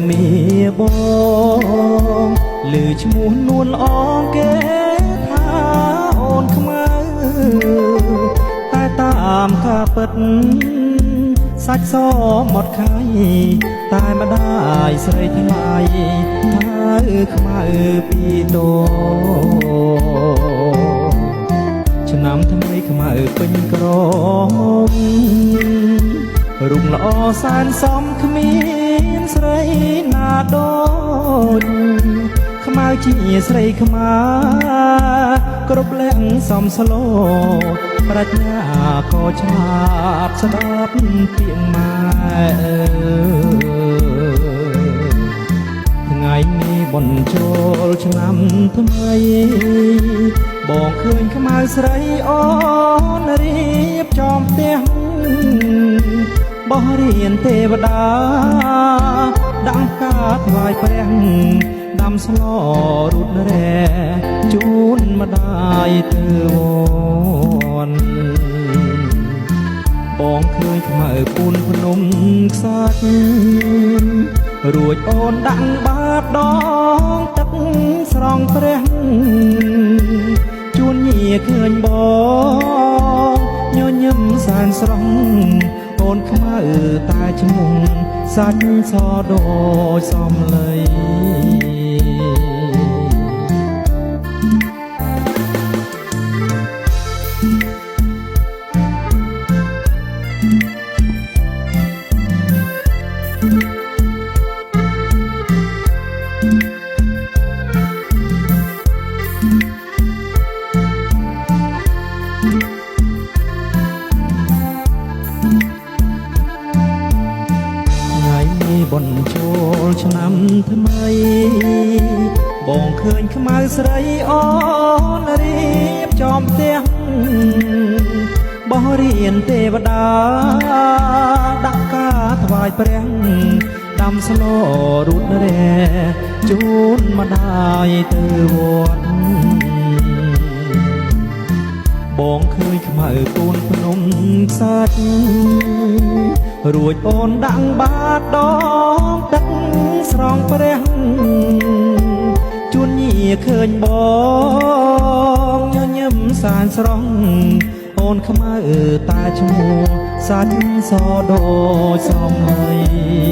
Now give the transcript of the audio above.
มีបងឮឈ្មោះនួនល្អគេថាអូនខ្មៅតែតាមការពិតសាច់សមាត់ខៃតែម្ដាយស្រីថ្លៃថាខ្មៅពីតោឆ្នាំថ្មីខ្មៅពេញក្រមរុងល្អសែនសំគ្មានស្រីណាដូចខ្មៅជាស្រីខ្មាគ្រប់លក្ខសំស្លូតប្រាជ្ញាក៏ឆ្លាតស្ដាប់ពាក្យម៉ែថ្ងៃនេះបុណ្យចូលឆ្នាំថ្មីបងឃើញខ្មៅស្រីអូនរៀបចំផ្ទះបោះរៀនទេវតាដាក់ការថ្វាយព្រះដាំស្លរូតរែជូនម្ដាយទៅវត្តបងឃើញខ្មៅពូនភ្នំខ្សាច់រួចអូនដាក់បាតដងទឹកស្រង់ព្រះជួនញាឃើញបងញញឹមសែនស្រស់អូនខ្មៅតែឈ្មោះសាច់សដូចសំឡីបុណ្យចូលឆ្នាំថ្មីបងឃើញខ្មៅស្រីអូនរៀបចំផ្ទះបោះរៀនទេវតាដាក់ការថ្វាយព្រះដាំស្លរូតរែជូនម្ដាយទៅវត្តបងឃើញខ្មៅពូនភ្នំខ្សាច់រួចអូនដាក់បាតដងទឹកស្រង់ព្រះជួនញាឃើញបងញញឹមសានស្រស់អូនខ្មៅតែឈ្មោះសាច់សដូចសំឡី